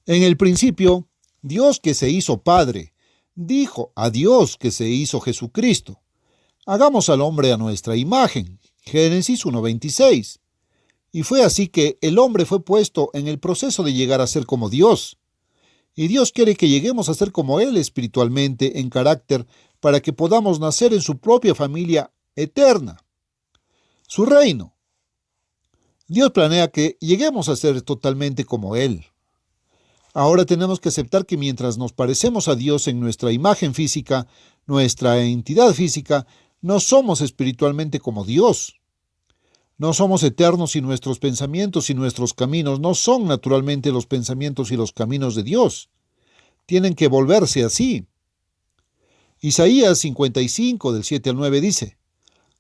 En el principio, Dios que se hizo Padre, dijo a Dios que se hizo Jesucristo: hagamos al hombre a nuestra imagen. Génesis 1:26. Y fue así que el hombre fue puesto en el proceso de llegar a ser como Dios. Y Dios quiere que lleguemos a ser como Él espiritualmente, en carácter, para que podamos nacer en su propia familia eterna, su reino. Dios planea que lleguemos a ser totalmente como Él. Ahora tenemos que aceptar que mientras nos parecemos a Dios en nuestra imagen física, nuestra entidad física, no somos espiritualmente como Dios. No somos eternos y nuestros pensamientos y nuestros caminos no son naturalmente los pensamientos y los caminos de Dios. Tienen que volverse así. Isaías 55, del 7 al 9 dice: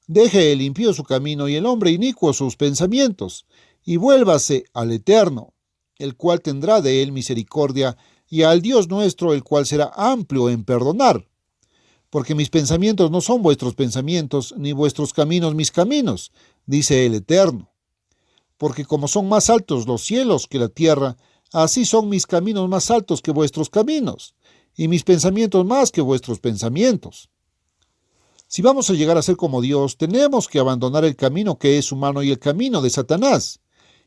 deje el impío su camino y el hombre inicuo sus pensamientos, y vuélvase al Eterno, el cual tendrá de él misericordia, y al Dios nuestro, el cual será amplio en perdonar. Porque mis pensamientos no son vuestros pensamientos, ni vuestros caminos mis caminos, dice el Eterno. Porque como son más altos los cielos que la tierra, así son mis caminos más altos que vuestros caminos, y mis pensamientos más que vuestros pensamientos. Si vamos a llegar a ser como Dios, tenemos que abandonar el camino que es humano y el camino de Satanás,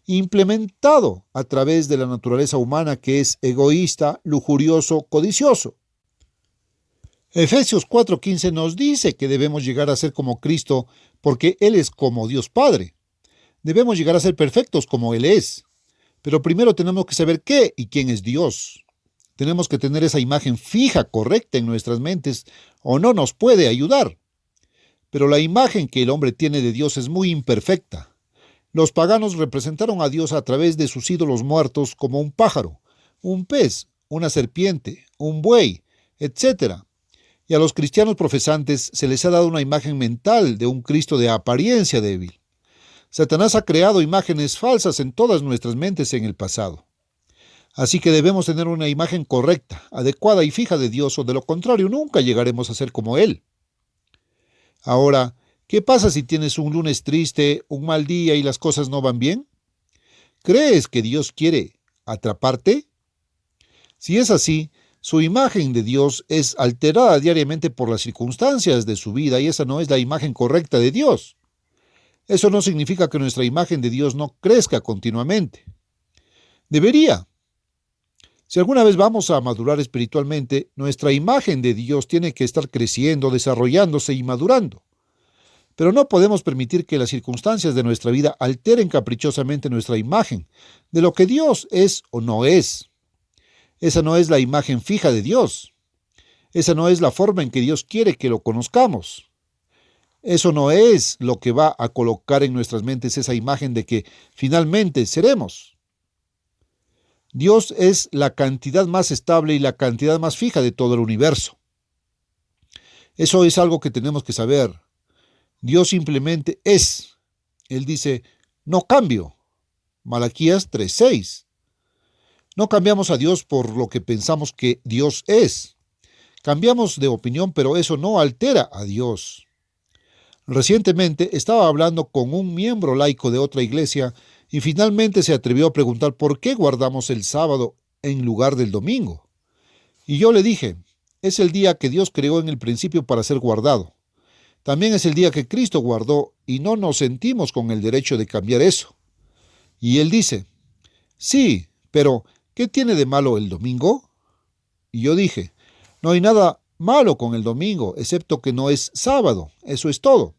implementado a través de la naturaleza humana que es egoísta, lujurioso, codicioso. Efesios 4:15 nos dice que debemos llegar a ser como Cristo porque Él es como Dios Padre. Debemos llegar a ser perfectos como Él es. Pero primero tenemos que saber qué y quién es Dios. Tenemos que tener esa imagen fija, correcta en nuestras mentes, o no nos puede ayudar. Pero la imagen que el hombre tiene de Dios es muy imperfecta. Los paganos representaron a Dios a través de sus ídolos muertos como un pájaro, un pez, una serpiente, un buey, etc. Y a los cristianos profesantes se les ha dado una imagen mental de un Cristo de apariencia débil. Satanás ha creado imágenes falsas en todas nuestras mentes en el pasado. Así que debemos tener una imagen correcta, adecuada y fija de Dios, o de lo contrario nunca llegaremos a ser como Él. Ahora, ¿qué pasa si tienes un lunes triste, un mal día y las cosas no van bien? ¿Crees que Dios quiere atraparte? Si es así, su imagen de Dios es alterada diariamente por las circunstancias de su vida y esa no es la imagen correcta de Dios. Eso no significa que nuestra imagen de Dios no crezca continuamente. Debería. Si alguna vez vamos a madurar espiritualmente, nuestra imagen de Dios tiene que estar creciendo, desarrollándose y madurando. Pero no podemos permitir que las circunstancias de nuestra vida alteren caprichosamente nuestra imagen de lo que Dios es o no es. Esa no es la imagen fija de Dios. Esa no es la forma en que Dios quiere que lo conozcamos. Eso no es lo que va a colocar en nuestras mentes esa imagen de que finalmente seremos. Dios es la cantidad más estable y la cantidad más fija de todo el universo. Eso es algo que tenemos que saber. Dios simplemente es. Él dice: no cambio. Malaquías 3:6. No cambiamos a Dios por lo que pensamos que Dios es. Cambiamos de opinión, pero eso no altera a Dios. Recientemente estaba hablando con un miembro laico de otra iglesia y finalmente se atrevió a preguntar por qué guardamos el sábado en lugar del domingo. Y yo le dije: es el día que Dios creó en el principio para ser guardado. También es el día que Cristo guardó y no nos sentimos con el derecho de cambiar eso. Y él dice: sí, pero ¿qué tiene de malo el domingo? Y yo dije: no hay nada malo con el domingo, excepto que no es sábado, eso es todo.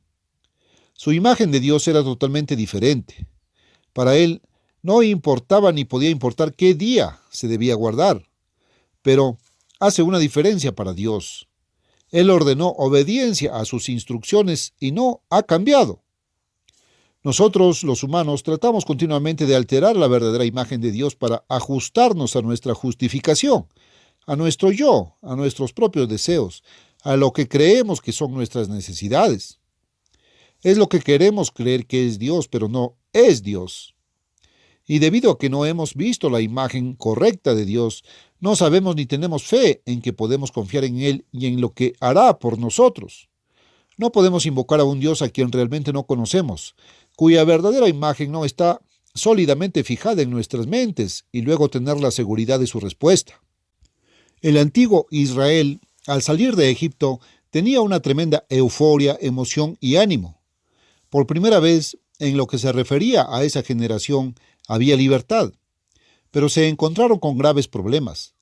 Su imagen de Dios era totalmente diferente. Para él no importaba ni podía importar qué día se debía guardar. Pero hace una diferencia para Dios. Él ordenó obediencia a sus instrucciones y no ha cambiado. Nosotros, los humanos, tratamos continuamente de alterar la verdadera imagen de Dios para ajustarnos a nuestra justificación, a nuestro yo, a nuestros propios deseos, a lo que creemos que son nuestras necesidades. Es lo que queremos creer que es Dios, pero no es Dios. Y debido a que no hemos visto la imagen correcta de Dios, no sabemos ni tenemos fe en que podemos confiar en Él y en lo que hará por nosotros. No podemos invocar a un Dios a quien realmente no conocemos, cuya verdadera imagen no está sólidamente fijada en nuestras mentes y luego tener la seguridad de su respuesta. El antiguo Israel, al salir de Egipto, tenía una tremenda euforia, emoción y ánimo. Por primera vez, en lo que se refería a esa generación, había libertad, pero se encontraron con graves problemas.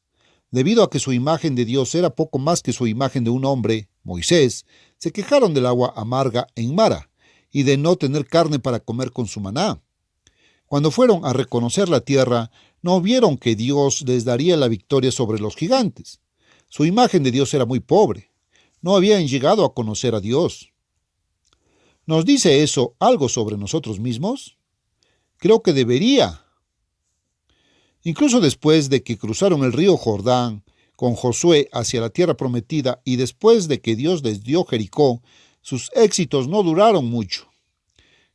Debido a que su imagen de Dios era poco más que su imagen de un hombre, Moisés, se quejaron del agua amarga en Mara y de no tener carne para comer con su maná. Cuando fueron a reconocer la tierra, no vieron que Dios les daría la victoria sobre los gigantes. Su imagen de Dios era muy pobre. No habían llegado a conocer a Dios. ¿Nos dice eso algo sobre nosotros mismos? Creo que debería. Incluso después de que cruzaron el río Jordán con Josué hacia la tierra prometida y después de que Dios les dio Jericó, sus éxitos no duraron mucho.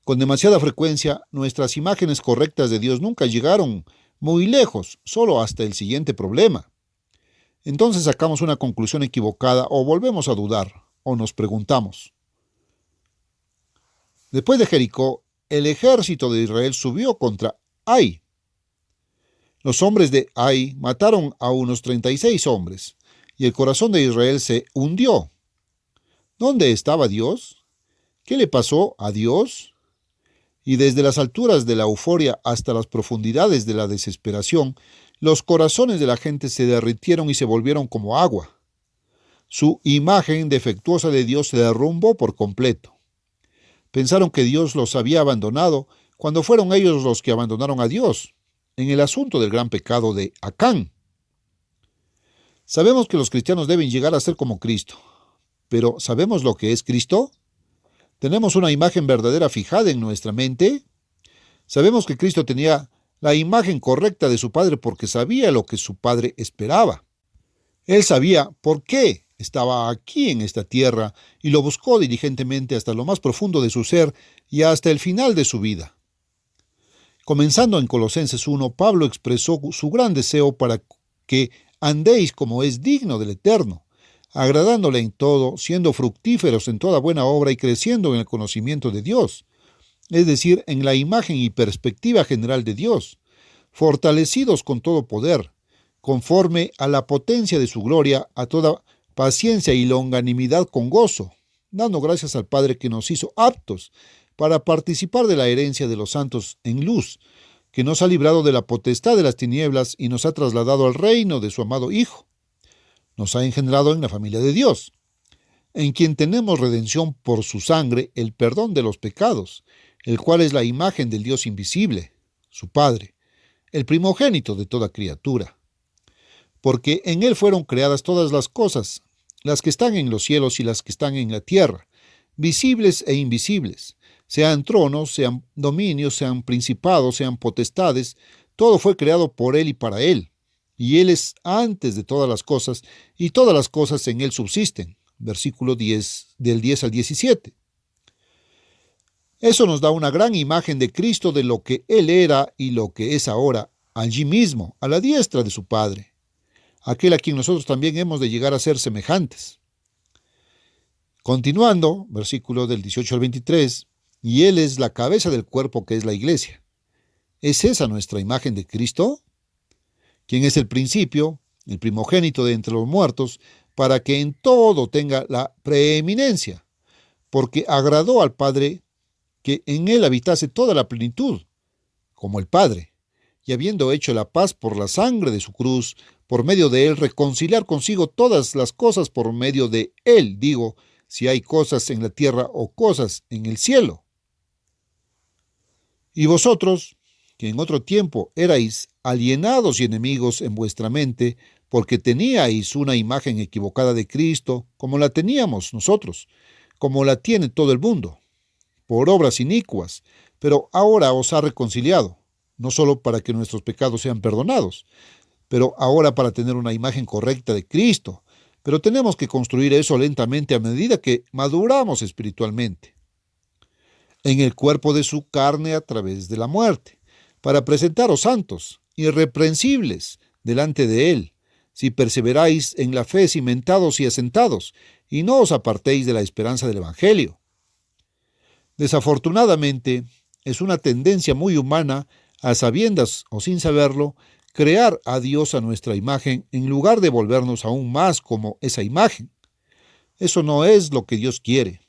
Con demasiada frecuencia, nuestras imágenes correctas de Dios nunca llegaron muy lejos, solo hasta el siguiente problema. Entonces sacamos una conclusión equivocada o volvemos a dudar, o nos preguntamos. Después de Jericó, el ejército de Israel subió contra Ai. Los hombres de Ai mataron a unos 36 hombres, y el corazón de Israel se hundió. ¿Dónde estaba Dios? ¿Qué le pasó a Dios? Y desde las alturas de la euforia hasta las profundidades de la desesperación, los corazones de la gente se derritieron y se volvieron como agua. Su imagen defectuosa de Dios se derrumbó por completo. Pensaron que Dios los había abandonado cuando fueron ellos los que abandonaron a Dios, en el asunto del gran pecado de Acán. Sabemos que los cristianos deben llegar a ser como Cristo, pero ¿sabemos lo que es Cristo? ¿Tenemos una imagen verdadera fijada en nuestra mente? Sabemos que Cristo tenía la imagen correcta de su Padre porque sabía lo que su Padre esperaba. Él sabía por qué estaba aquí en esta tierra y lo buscó diligentemente hasta lo más profundo de su ser y hasta el final de su vida. Comenzando en Colosenses 1, Pablo expresó su gran deseo para que andéis como es digno del Eterno, agradándole en todo, siendo fructíferos en toda buena obra y creciendo en el conocimiento de Dios, es decir, en la imagen y perspectiva general de Dios, fortalecidos con todo poder, conforme a la potencia de su gloria, a toda paciencia y longanimidad con gozo, dando gracias al Padre que nos hizo aptos para participar de la herencia de los santos en luz, que nos ha librado de la potestad de las tinieblas y nos ha trasladado al reino de su amado Hijo. Nos ha engendrado en la familia de Dios, en quien tenemos redención por su sangre, el perdón de los pecados, el cual es la imagen del Dios invisible, su Padre, el primogénito de toda criatura. Porque en él fueron creadas todas las cosas, las que están en los cielos y las que están en la tierra, visibles e invisibles, sean tronos, sean dominios, sean principados, sean potestades, todo fue creado por él y para él. Y él es antes de todas las cosas, y todas las cosas en él subsisten. Versículo 10, del 10 al 17. Eso nos da una gran imagen de Cristo, de lo que él era y lo que es ahora, allí mismo, a la diestra de su Padre, aquel a quien nosotros también hemos de llegar a ser semejantes. Continuando, versículo del 18 al 23, y él es la cabeza del cuerpo que es la iglesia. ¿Es esa nuestra imagen de Cristo? Quien es el principio, el primogénito de entre los muertos, para que en todo tenga la preeminencia, porque agradó al Padre que en él habitase toda la plenitud, como el Padre, y habiendo hecho la paz por la sangre de su cruz, por medio de él reconciliar consigo todas las cosas por medio de él, digo, si hay cosas en la tierra o cosas en el cielo. Y vosotros, que en otro tiempo erais alienados y enemigos en vuestra mente, porque teníais una imagen equivocada de Cristo, como la teníamos nosotros, como la tiene todo el mundo, por obras inicuas, pero ahora os ha reconciliado, no solo para que nuestros pecados sean perdonados, pero ahora para tener una imagen correcta de Cristo. Pero tenemos que construir eso lentamente a medida que maduramos espiritualmente, en el cuerpo de su carne a través de la muerte, para presentaros santos, irreprensibles, delante de él, si perseveráis en la fe cimentados y asentados, y no os apartéis de la esperanza del Evangelio. Desafortunadamente, es una tendencia muy humana a sabiendas o sin saberlo, crear a Dios a nuestra imagen en lugar de volvernos aún más como esa imagen. Eso no es lo que Dios quiere.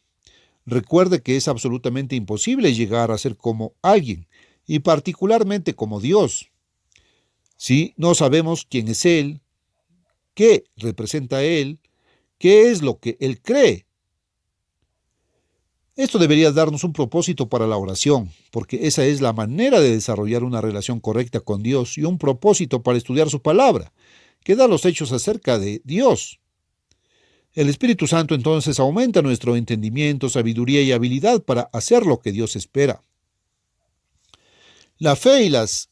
Recuerde que es absolutamente imposible llegar a ser como alguien, y particularmente como Dios, si no sabemos quién es Él, qué representa Él, qué es lo que Él cree. Esto debería darnos un propósito para la oración, porque esa es la manera de desarrollar una relación correcta con Dios y un propósito para estudiar su palabra, que da los hechos acerca de Dios. El Espíritu Santo entonces aumenta nuestro entendimiento, sabiduría y habilidad para hacer lo que Dios espera. La fe y las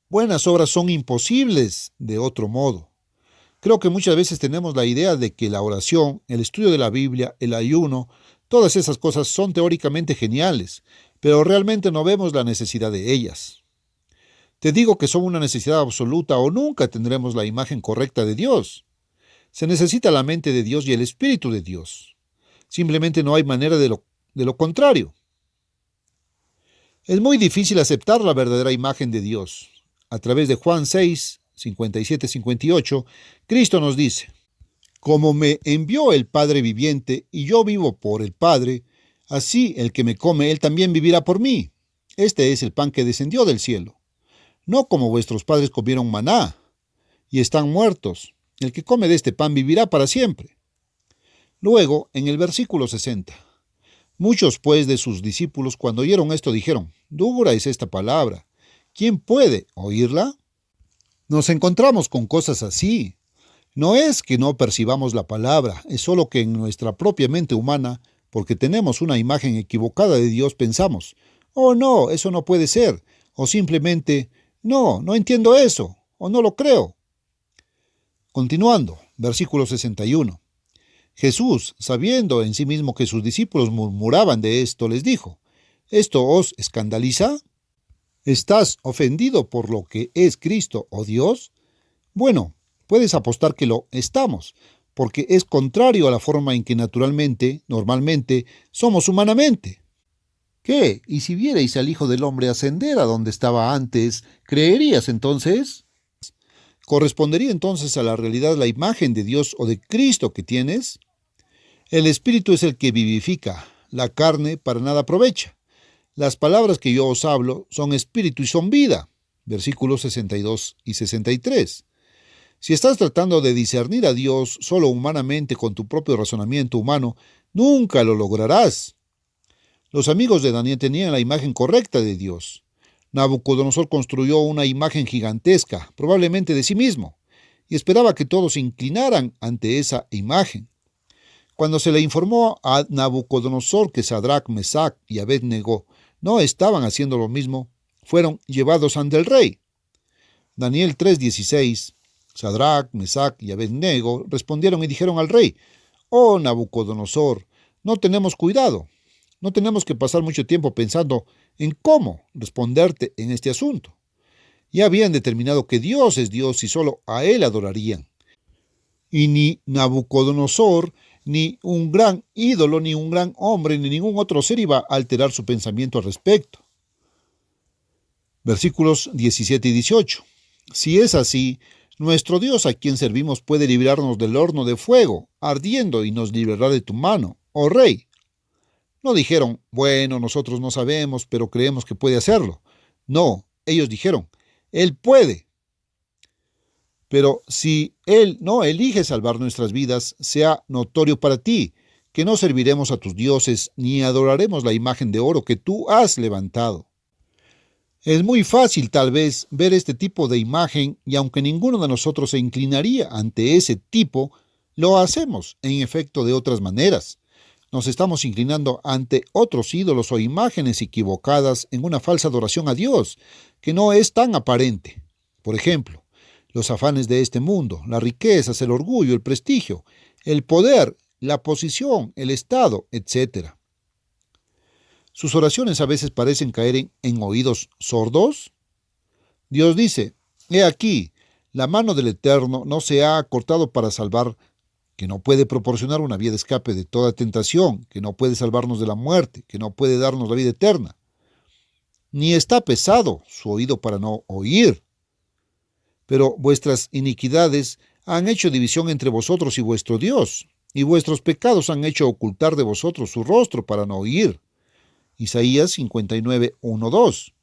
buenas obras son imposibles de otro modo. Creo que muchas veces tenemos la idea de que la oración, el estudio de la Biblia, el ayuno, todas esas cosas son teóricamente geniales, pero realmente no vemos la necesidad de ellas. Te digo que son una necesidad absoluta o nunca tendremos la imagen correcta de Dios. Se necesita la mente de Dios y el Espíritu de Dios. Simplemente no hay manera de lo contrario. Es muy difícil aceptar la verdadera imagen de Dios. A través de Juan 6, 57-58, Cristo nos dice: como me envió el Padre viviente y yo vivo por el Padre, así el que me come, él también vivirá por mí. Este es el pan que descendió del cielo. No como vuestros padres comieron maná y están muertos. El que come de este pan vivirá para siempre. Luego, en el versículo 60, muchos pues de sus discípulos cuando oyeron esto dijeron: dura es esta palabra, ¿quién puede oírla? Nos encontramos con cosas así. No es que no percibamos la palabra, es solo que en nuestra propia mente humana, porque tenemos una imagen equivocada de Dios, pensamos: oh no, eso no puede ser, o simplemente: no entiendo eso, o no lo creo. Continuando, versículo 61. Jesús, sabiendo en sí mismo que sus discípulos murmuraban de esto, les dijo: ¿esto os escandaliza? ¿Estás ofendido por lo que es Cristo o Dios? Bueno, puedes apostar que lo estamos, porque es contrario a la forma en que normalmente, somos humanamente. ¿Qué? ¿Y si vierais al Hijo del Hombre ascender a donde estaba antes, creerías entonces? ¿Correspondería entonces a la realidad la imagen de Dios o de Cristo que tienes? El Espíritu es el que vivifica, la carne para nada aprovecha. Las palabras que yo os hablo son espíritu y son vida. Versículos 62 y 63. Si estás tratando de discernir a Dios solo humanamente con tu propio razonamiento humano, nunca lo lograrás. Los amigos de Daniel tenían la imagen correcta de Dios. Nabucodonosor construyó una imagen gigantesca, probablemente de sí mismo, y esperaba que todos se inclinaran ante esa imagen. Cuando se le informó a Nabucodonosor que Sadrach, Mesach y Abed-Nego no estaban haciendo lo mismo, fueron llevados ante el rey. Daniel 3:16. Sadrach, Mesach y Abed-Nego respondieron y dijeron al rey: oh Nabucodonosor, no tenemos cuidado. No tenemos que pasar mucho tiempo pensando en cómo responderte en este asunto. Ya habían determinado que Dios es Dios y solo a Él adorarían. Y ni Nabucodonosor, ni un gran ídolo, ni un gran hombre, ni ningún otro ser iba a alterar su pensamiento al respecto. Versículos 17 y 18. Si es así, nuestro Dios a quien servimos puede librarnos del horno de fuego, ardiendo, y nos librará de tu mano, oh rey. No dijeron: bueno, nosotros no sabemos, pero creemos que puede hacerlo. No, ellos dijeron: Él puede. Pero si Él no elige salvar nuestras vidas, sea notorio para ti que no serviremos a tus dioses ni adoraremos la imagen de oro que tú has levantado. Es muy fácil, tal vez, ver este tipo de imagen, y aunque ninguno de nosotros se inclinaría ante ese tipo, lo hacemos, en efecto, de otras maneras. Nos estamos inclinando ante otros ídolos o imágenes equivocadas en una falsa adoración a Dios, que no es tan aparente. Por ejemplo, los afanes de este mundo, las riquezas, el orgullo, el prestigio, el poder, la posición, el estado, etc. ¿Sus oraciones a veces parecen caer en oídos sordos? Dios dice: he aquí, la mano del Eterno no se ha acortado para salvar, que no puede proporcionar una vía de escape de toda tentación, que no puede salvarnos de la muerte, que no puede darnos la vida eterna. ni está pesado su oído para no oír. Pero vuestras iniquidades han hecho división entre vosotros y vuestro Dios, y vuestros pecados han hecho ocultar de vosotros su rostro para no oír. Isaías 59, 1, 2.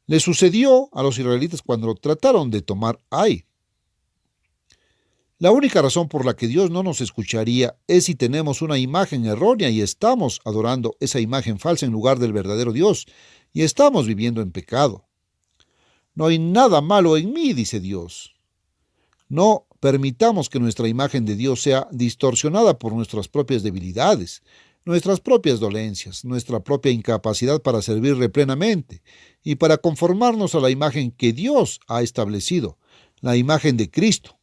Le sucedió a los israelitas cuando trataron de tomar Ai. La única razón por la que Dios no nos escucharía es si tenemos una imagen errónea y estamos adorando esa imagen falsa en lugar del verdadero Dios y estamos viviendo en pecado. No hay nada malo en mí, dice Dios. No permitamos que nuestra imagen de Dios sea distorsionada por nuestras propias debilidades, nuestras propias dolencias, nuestra propia incapacidad para servirle plenamente y para conformarnos a la imagen que Dios ha establecido, la imagen de Cristo.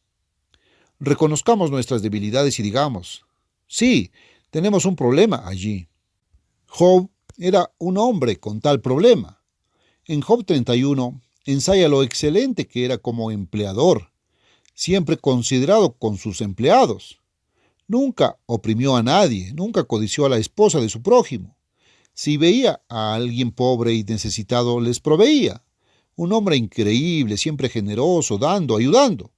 Reconozcamos nuestras debilidades y digamos, sí, tenemos un problema allí. Job era un hombre con tal problema. En Job 31 ensaya lo excelente que era como empleador, siempre considerado con sus empleados. Nunca oprimió a nadie, nunca codició a la esposa de su prójimo. Si veía a alguien pobre y necesitado, les proveía. Un hombre increíble, siempre generoso, dando, ayudando.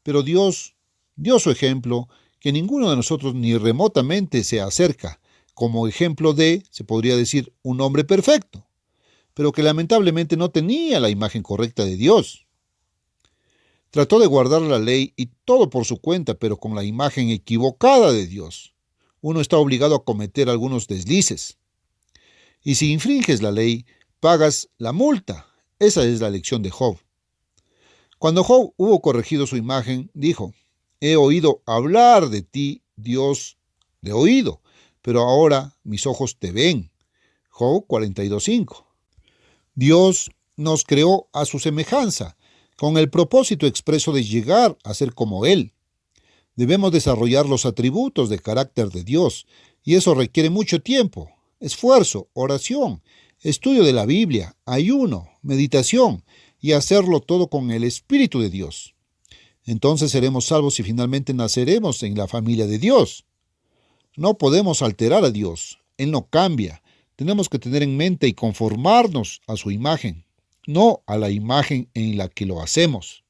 Pero Dios dio su ejemplo que ninguno de nosotros ni remotamente se acerca, como ejemplo de, se podría decir, un hombre perfecto, pero que lamentablemente no tenía la imagen correcta de Dios. Trató de guardar la ley y todo por su cuenta, pero con la imagen equivocada de Dios. Uno está obligado a cometer algunos deslices. Y si infringes la ley, pagas la multa. Esa es la lección de Job. Cuando Job hubo corregido su imagen, dijo, he oído hablar de ti, Dios, de oído, pero ahora mis ojos te ven. Job 42:5. Dios nos creó a su semejanza, con el propósito expreso de llegar a ser como Él. Debemos desarrollar los atributos de carácter de Dios, y eso requiere mucho tiempo, esfuerzo, oración, estudio de la Biblia, ayuno, meditación, y hacerlo todo con el Espíritu de Dios. Entonces seremos salvos y finalmente naceremos en la familia de Dios. No podemos alterar a Dios, Él no cambia. Tenemos que tener en mente y conformarnos a su imagen, no a la imagen en la que lo hacemos.